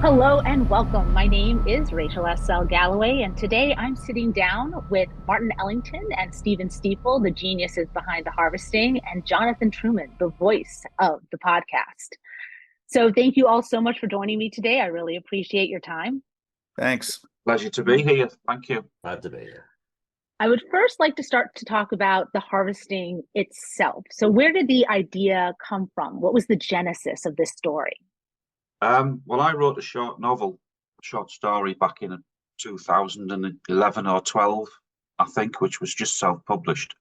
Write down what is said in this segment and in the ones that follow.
Hello and welcome. My name is Rachel Eselle Galloway, and today I'm sitting down with Martin Ellington and Stephen Stiefel, the geniuses behind the harvesting, and Jonathan Truman, the voice of the podcast. So, thank you all so much for joining me today. I really appreciate your time. Thanks. Pleasure to be here. Thank you. Glad to be here. I would first like to start to talk about the harvesting itself. So, where did the idea come from? What was the genesis of this story? Well, I wrote a short story back in 2011 or 12, I think, which was just self-published.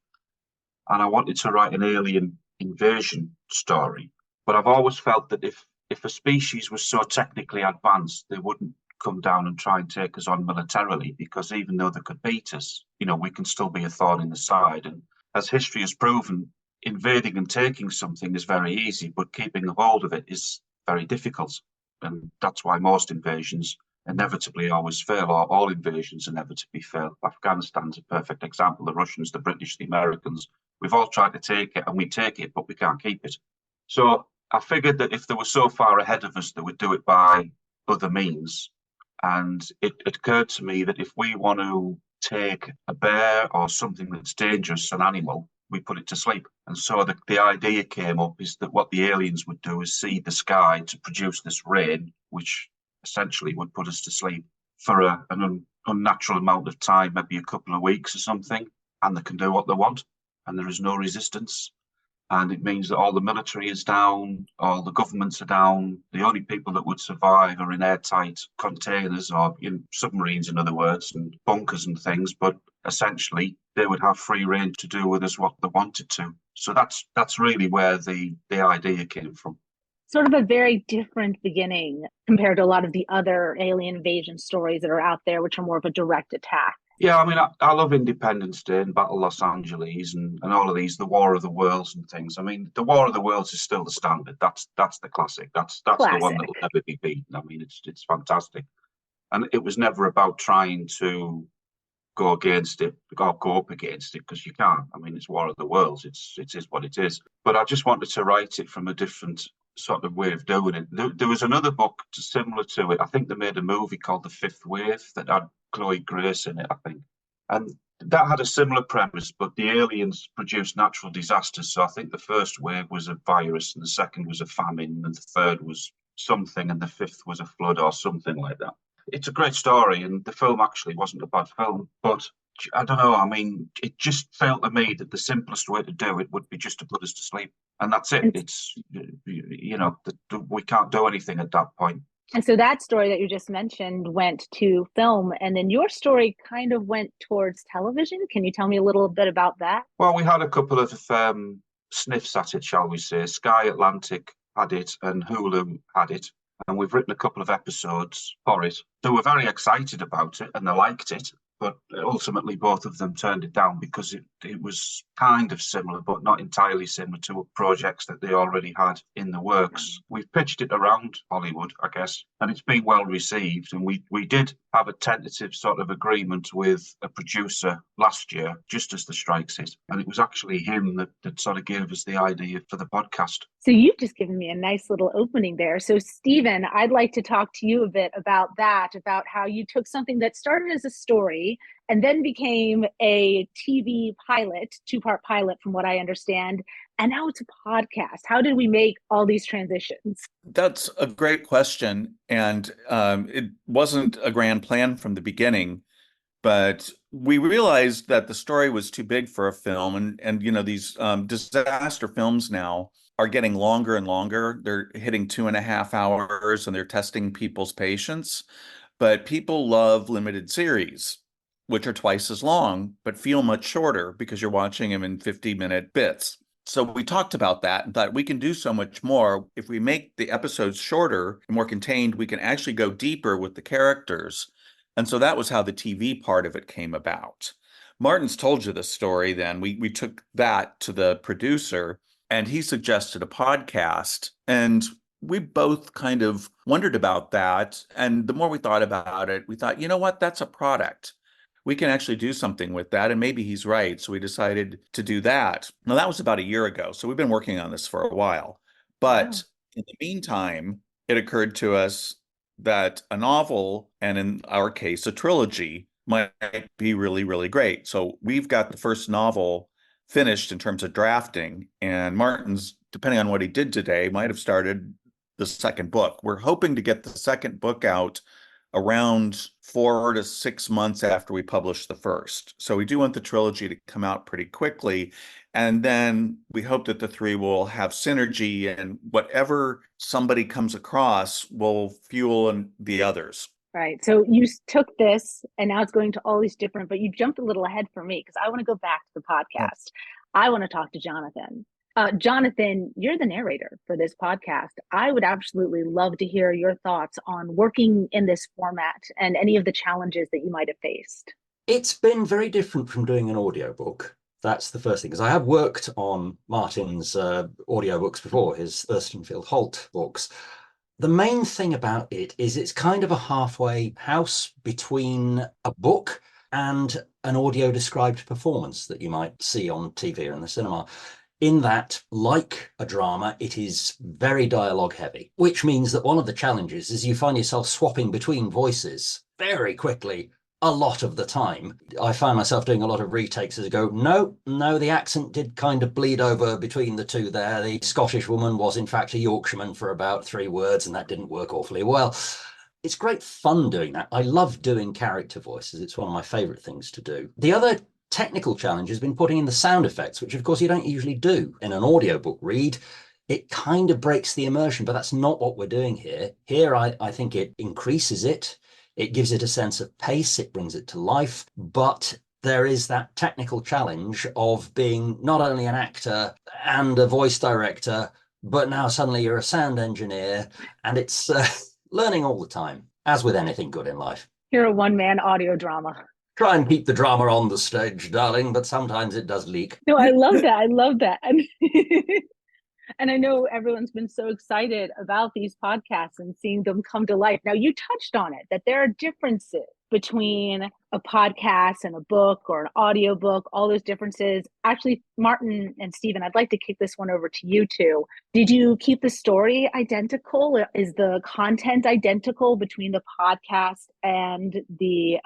And I wanted to write an alien invasion story. But I've always felt that if a species was so technically advanced, they wouldn't come down and try and take us on militarily, because even though they could beat us, we can still be a thorn in the side. And as history has proven, invading and taking something is very easy, but keeping a hold of it is very difficult. And that's why most invasions inevitably always fail, or all invasions inevitably fail. Afghanistan's a perfect example. The Russians, the British, the Americans, we've all tried to take it, and we take it, but we can't keep it. So I figured that if they were so far ahead of us, they would do it by other means. And it occurred to me that if we want to take a bear or something that's dangerous, an animal, we put it to sleep. And so the idea came up is that what the aliens would do is seed the sky to produce this rain, which essentially would put us to sleep for an unnatural amount of time, maybe a couple of weeks or something, and they can do what they want, and there is no resistance. And it means that all the military is down, all the governments are down. The only people that would survive are in airtight containers, or in submarines, in other words, and bunkers and things. But essentially, they would have free rein to do with us what they wanted to. So that's really where the idea came from. Sort of a very different beginning compared to a lot of the other alien invasion stories that are out there, which are more of a direct attack. Yeah, I mean, I love Independence Day and Battle Los Angeles and all of these, the War of the Worlds and things. I mean, the War of the Worlds is still the standard. That's the classic. That's Classic. The one that will never be beaten. I mean, it's fantastic. And it was never about trying to go against it or go up against it, because you can't. I mean, it's War of the Worlds. It is what it is. But I just wanted to write it from a different sort of way of doing it. There was another book similar to it. I think they made a movie called The Fifth Wave that had Chloe Grace in it, I think. And that had a similar premise, but the aliens produced natural disasters. So I think the first wave was a virus, and the second was a famine, and the third was something, and the fifth was a flood or something like that. It's a great story, and the film actually wasn't a bad film, but I don't know. I mean, it just felt to me that the simplest way to do it would be just to put us to sleep, and that's it. It's we can't do anything at that point. And so that story that you just mentioned went to film, and then your story kind of went towards television. Can you tell me a little bit about that? Well, we had a couple of sniffs at it, shall we say. Sky Atlantic had it, and Hulu had it. And we've written a couple of episodes for it. They were very excited about it, and they liked it. But ultimately, both of them turned it down because it was kind of similar, but not entirely similar to projects that they already had in the works. We've pitched it around Hollywood, I guess, and it's been well received. And we did have a tentative sort of agreement with a producer last year, just as the strikes hit. And it was actually him that sort of gave us the idea for the podcast. So you've just given me a nice little opening there. So Stephen, I'd like to talk to you a bit about that, about how you took something that started as a story and then became a TV pilot, two-part pilot from what I understand, and now it's a podcast. How did we make all these transitions? That's a great question. And it wasn't a grand plan from the beginning, but we realized that the story was too big for a film. And these disaster films now are getting longer and longer. They're hitting 2.5 hours, and they're testing people's patience. But people love limited series, which are twice as long, but feel much shorter because you're watching them in 50-minute bits. So we talked about that and thought we can do so much more. If we make the episodes shorter and more contained, we can actually go deeper with the characters. And so that was how the TV part of it came about. Martin's told you the story then. We took that to the producer, and he suggested a podcast. And we both kind of wondered about that. And the more we thought about it, we thought, you know what, that's a product. We can actually do something with that. And maybe he's right. So we decided to do that. Now, that was about a year ago. So we've been working on this for a while. But in the meantime, it occurred to us that a novel, and in our case, a trilogy, might be really, really great. So we've got the first novel finished in terms of drafting, and Martin's, depending on what he did today, might have started the second book. We're hoping to get the second book out around 4 to 6 months after we publish the first. So we do want the trilogy to come out pretty quickly. And then we hope that the three will have synergy, and whatever somebody comes across will fuel the others. Right. So you took this and now it's going to all these different, but you jumped a little ahead for me because I want to go back to the podcast. I want to talk to Jonathan. Jonathan, you're the narrator for this podcast. I would absolutely love to hear your thoughts on working in this format and any of the challenges that you might have faced. It's been very different from doing an audiobook. That's the first thing, because I have worked on Martin's audiobooks before, his Thurstonfield Holt books. The main thing about it is it's kind of a halfway house between a book and an audio described performance that you might see on TV or in the cinema. In that, like a drama, it is very dialogue heavy, which means that one of the challenges is you find yourself swapping between voices very quickly a lot of the time. I find myself doing a lot of retakes as I go, no, the accent did kind of bleed over between the two there. The Scottish woman was in fact a Yorkshireman for about 3 words, and that didn't work awfully well. It's great fun doing that. I love doing character voices. It's one of my favorite things to do. The other technical challenge has been putting in the sound effects, which of course you don't usually do in an audiobook read. It kind of breaks the immersion, but that's not what we're doing here. Here, I think it increases it. It gives it a sense of pace. It brings it to life. But there is that technical challenge of being not only an actor and a voice director, but now suddenly you're a sound engineer, and it's learning all the time, as with anything good in life. You're a one-man audio drama. Try and keep the drama on the stage, darling, but sometimes it does leak. No, I love that. I love that. And I know everyone's been so excited about these podcasts and seeing them come to life. Now, you touched on it, that there are differences between a podcast and a book or an audiobook, all those differences. Actually, Martin and Stephen, I'd like to kick this one over to you two. Did you keep the story identical? Is the content identical between the podcast and the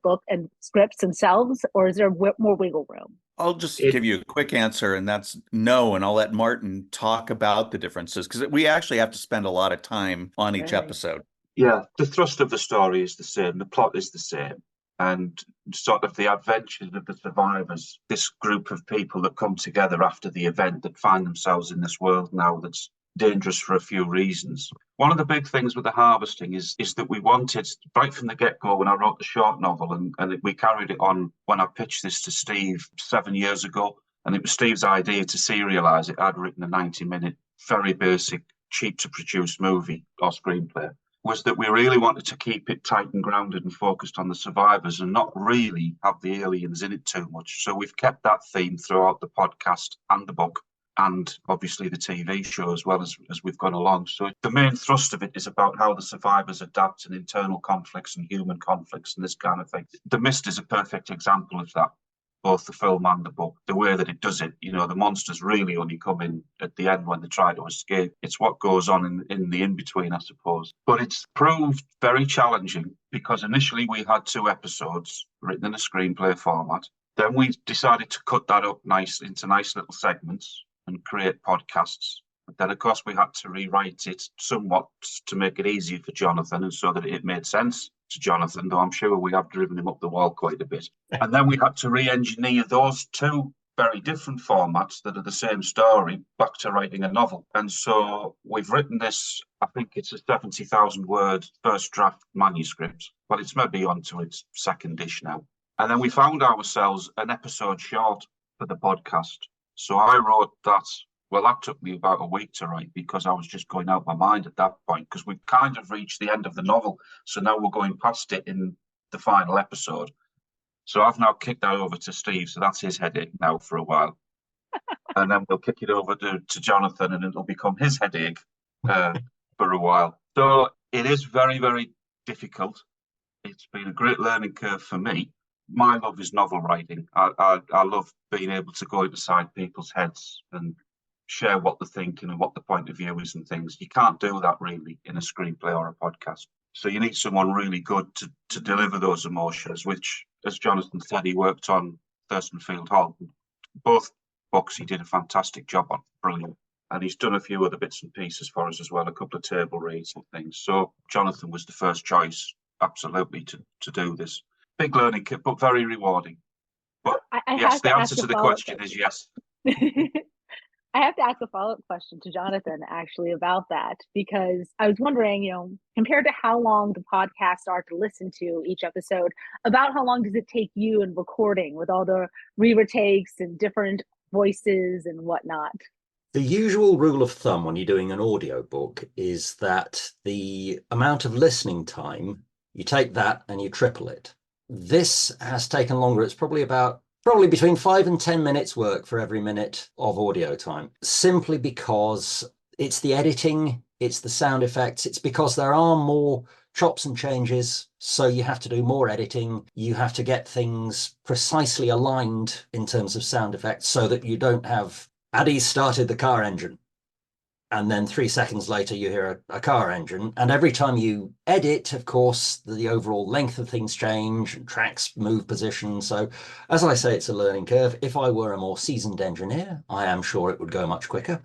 book and scripts themselves, or is there more wiggle room? I'll just give you a quick answer, and that's no, and I'll let Martin talk about the differences, because we actually have to spend a lot of time on each episode. Yeah, the thrust of the story is the same, the plot is the same, and sort of the adventures of the survivors, this group of people that come together after the event that find themselves in this world now that's dangerous for a few reasons. One of the big things with the harvesting is that we wanted, right from the get-go when I wrote the short novel, and we carried it on when I pitched this to Steve 7 years ago, and it was Steve's idea to serialise it. I'd written a 90-minute, very basic, cheap-to-produce movie or screenplay, was that we really wanted to keep it tight and grounded and focused on the survivors and not really have the aliens in it too much. So we've kept that theme throughout the podcast and the book, and obviously the TV show as well as we've gone along. So the main thrust of it is about how the survivors adapt and internal conflicts and human conflicts and this kind of thing. The Mist is a perfect example of that, both the film and the book. The way that it does it, you know, the monsters really only come in at the end when they try to escape. It's what goes on in the in-between, I suppose. But it's proved very challenging because initially we had 2 episodes written in a screenplay format. Then we decided to cut that up into nice little segments and create podcasts. But then, of course, we had to rewrite it somewhat to make it easier for Jonathan and so that it made sense to Jonathan, though I'm sure we have driven him up the wall quite a bit. And then we had to re-engineer those 2 very different formats that are the same story back to writing a novel. And so we've written this, I think it's a 70,000 word first draft manuscript, but it's maybe onto its second-ish now. And then we found ourselves an episode short for the podcast. So I wrote that. Well, that took me about a week to write because I was just going out my mind at that point, because we've kind of reached the end of the novel. So now we're going past it in the final episode. So I've now kicked that over to Steve. So that's his headache now for a while. And then we'll kick it over to Jonathan and it'll become his headache for a while. So it is very, very difficult. It's been a great learning curve for me. My love is novel writing. I love being able to go inside people's heads and share what they're thinking and what the point of view is and things. You can't do that really in a screenplay or a podcast. So you need someone really good to deliver those emotions, which, as Jonathan said, he worked on Thurston Field Hall. Both books he did a fantastic job on, brilliant. And he's done a few other bits and pieces for us as well, a couple of table reads and things. So Jonathan was the first choice, absolutely, to do this. Big learning kit, but very rewarding. But yes, the answer to the question is yes. I have to ask a follow-up question to Jonathan actually about that, because I was wondering, compared to how long the podcasts are to listen to each episode, about how long does it take you in recording with all the re-takes and different voices and whatnot? The usual rule of thumb when you're doing an audiobook is that the amount of listening time, you take that and you triple it. This has taken longer. It's probably between 5 and 10 minutes work for every minute of audio time, simply because it's the editing, it's the sound effects, it's because there are more chops and changes, so you have to do more editing. You have to get things precisely aligned in terms of sound effects so that you don't have Addie started the car engine, and then 3 seconds later you hear a car engine. And every time you edit, of course, the overall length of things change and tracks move position. So as I say, it's a learning curve. If I were a more seasoned engineer, I am sure it would go much quicker,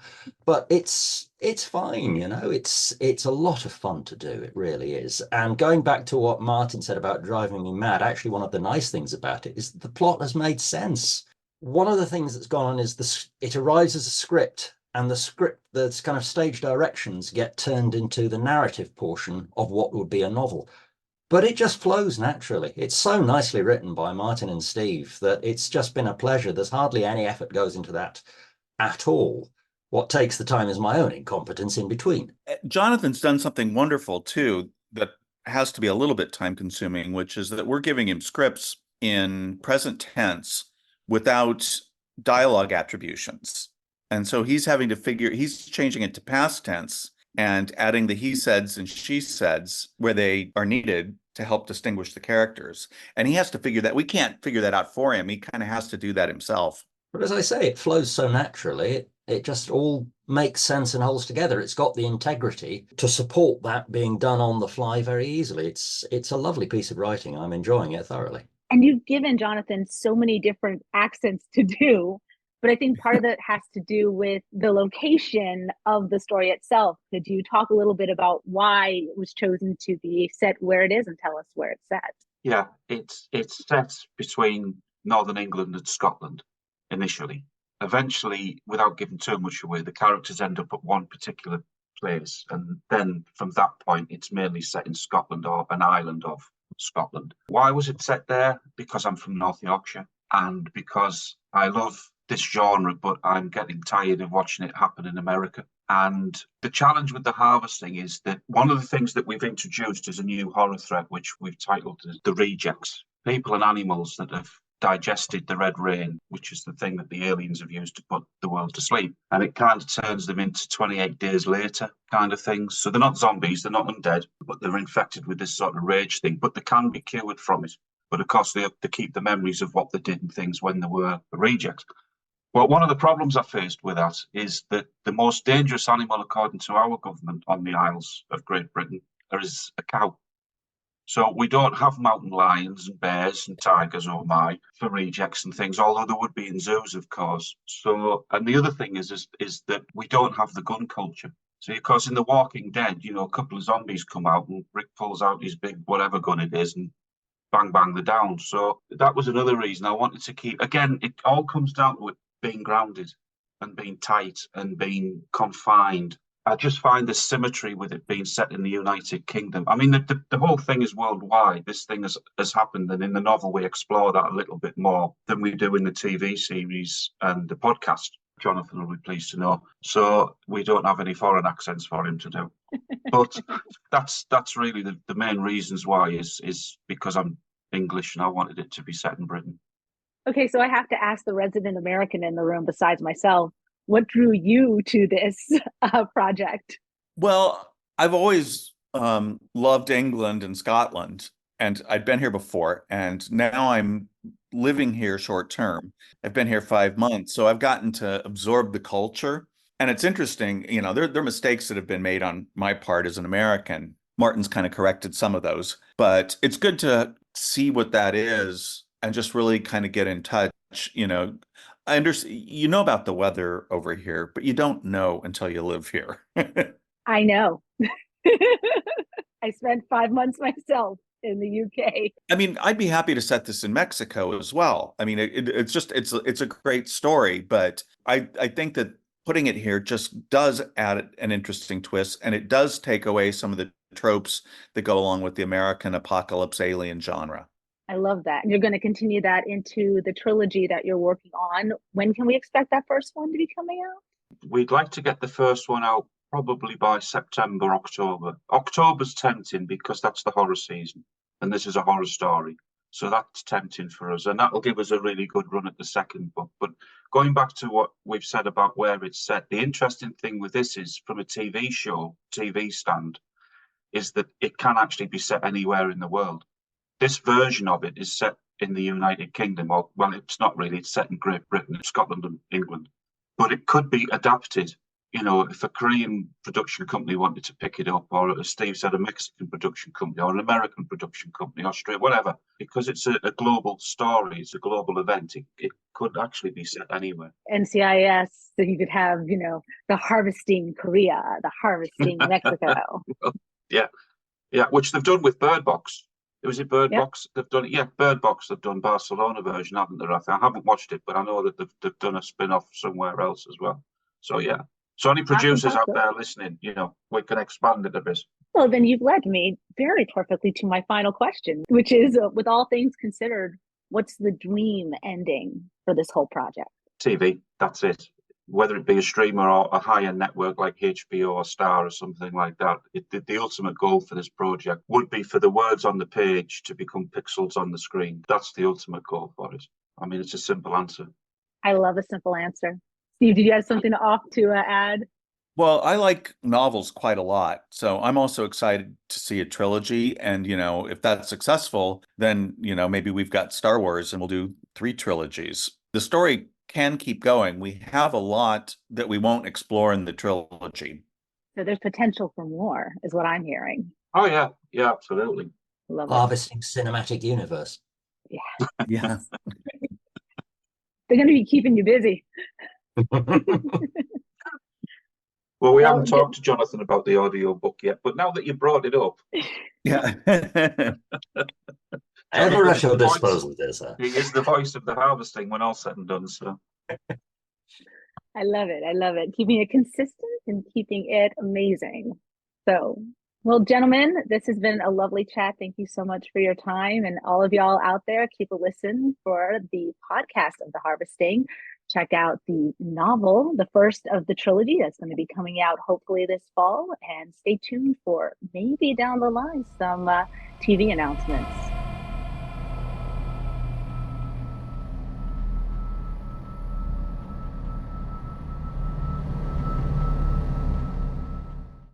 but it's fine. It's a lot of fun to do. It really is. And going back to what Martin said about driving me mad, actually one of the nice things about it is the plot has made sense. One of the things that's gone on is it arrives as a script, and the script, that's kind of stage directions, get turned into the narrative portion of what would be a novel. But it just flows naturally. It's so nicely written by Martin and Steve that it's just been a pleasure. There's hardly any effort goes into that at all. What takes the time is my own incompetence in between. Jonathan's done something wonderful too that has to be a little bit time consuming, which is that we're giving him scripts in present tense without dialogue attributions. And so he's changing it to past tense and adding the he saids and she saids where they are needed to help distinguish the characters. And he has to figure that. We can't figure that out for him. He kind of has to do that himself. But as I say, it flows so naturally. It just all makes sense and holds together. It's got the integrity to support that being done on the fly very easily. It's a lovely piece of writing. I'm enjoying it thoroughly. And you've given Jonathan so many different accents to do, but I think part of that has to do with the location of the story itself. Could you talk a little bit about why it was chosen to be set where it is and tell us where it's set? Yeah, it's set between Northern England and Scotland initially. Eventually, without giving too much away, the characters end up at one particular place, and then from that point, it's mainly set in Scotland or an island of Scotland. Why was it set there? Because I'm from North Yorkshire, and because I love this genre, but I'm getting tired of watching it happen in America. And the challenge with the harvesting is that one of the things that we've introduced is a new horror threat, which we've titled The Rejects. People and animals that have digested the red rain, which is the thing that the aliens have used to put the world to sleep. And it kind of turns them into 28 days later kind of things. So they're not zombies, they're not undead, but they're infected with this sort of rage thing. But they can be cured from it. But of course, they have to keep the memories of what they did and things when they were a reject. Well, one of the problems I faced with that is that the most dangerous animal, according to our government on the Isles of Great Britain, is a cow. So we don't have mountain lions and bears and tigers, oh my, for rejects and things, although there would be in zoos, of course. So, and the other thing is that we don't have the gun culture. So, of course, in The Walking Dead, a couple of zombies come out and Rick pulls out his big whatever gun it is and bang, bang, they're down. So that was another reason I wanted to keep, again, it all comes down to it being grounded and being tight and being confined. I just find the symmetry with it being set in the United Kingdom. I mean, the whole thing is worldwide. This thing has happened, and in the novel we explore that a little bit more than we do in the TV series and the podcast. Jonathan will be pleased to know. So we don't have any foreign accents for him to do. But that's really the main reasons why is because I'm English and I wanted it to be set in Britain. Okay, so I have to ask the resident American in the room besides myself, what drew you to this project? Well, I've always loved England and Scotland, and I'd been here before, and now I'm living here short term. I've been here 5 months, so I've gotten to absorb the culture. And it's interesting, there are mistakes that have been made on my part as an American Martin's kind of corrected some of those, but it's good to see what that is and just really kind of get in touch. I understand, about the weather over here, but you don't know until you live here. I know. I spent 5 months myself in the UK. I mean, I'd be happy to set this in Mexico as well. I mean, it's a great story, but I think that putting it here just does add an interesting twist, and it does take away some of the tropes that go along with the American apocalypse alien genre. I love that. And you're going to continue that into the trilogy that you're working on. When can we expect that first one to be coming out? We'd like to get the first one out probably by September, October. October's tempting because that's the horror season, and this is a horror story. So that's tempting for us, and that'll give us a really good run at the second book. But going back to what we've said about where it's set, the interesting thing with this is, from a TV show, TV stand, is that it can actually be set anywhere in the world. This version of it is set in the United Kingdom, or, well, it's not really, it's set in Great Britain, Scotland and England. But it could be adapted, if a Korean production company wanted to pick it up, or as Steve said, a Mexican production company, or an American production company, Australia, whatever. Because it's a global story, it's a global event, it could actually be set anywhere. NCIS, so you could have, the harvesting Korea, the harvesting Mexico. Yeah, which they've done with Bird Box. Was it Bird Yep. Box? They've done it. Yeah, Bird Box. They've done Barcelona version, haven't they? I haven't watched it, but I know that they've done a spin-off somewhere else as well. So yeah. So any producers out there listening, we can expand it a bit. Well, then you've led me very perfectly to my final question, which is, with all things considered, what's the dream ending for this whole project? TV. That's it. Whether it be a streamer or a high-end network like HBO or Star or something like that, the ultimate goal for this project would be for the words on the page to become pixels on the screen. That's the ultimate goal for it. I mean, it's a simple answer. I love a simple answer. Steve, did you have something to add? Well, I like novels quite a lot, so I'm also excited to see a trilogy. And, if that's successful, then, maybe we've got Star Wars and we'll do 3 trilogies. The story can keep going. We have a lot that we won't explore in the trilogy. So there's potential for more, is what I'm hearing. Oh, yeah. Yeah, absolutely. Love Harvesting cinematic universe. Yeah. Yeah. They're going to be keeping you busy. Well, we haven't talked to Jonathan about the audio book yet, but now that you brought it up, Yeah. Ever at your disposal, dear sir. He is the voice of the harvesting when all said and done. So I love it. I love it. Keeping it consistent and keeping it amazing. So, well, gentlemen, this has been a lovely chat. Thank you so much for your time. And all of y'all out there, keep a listen for the podcast of The Harvesting. Check out the novel, the first of the trilogy that's going to be coming out hopefully this fall. And stay tuned for maybe down the line some TV announcements.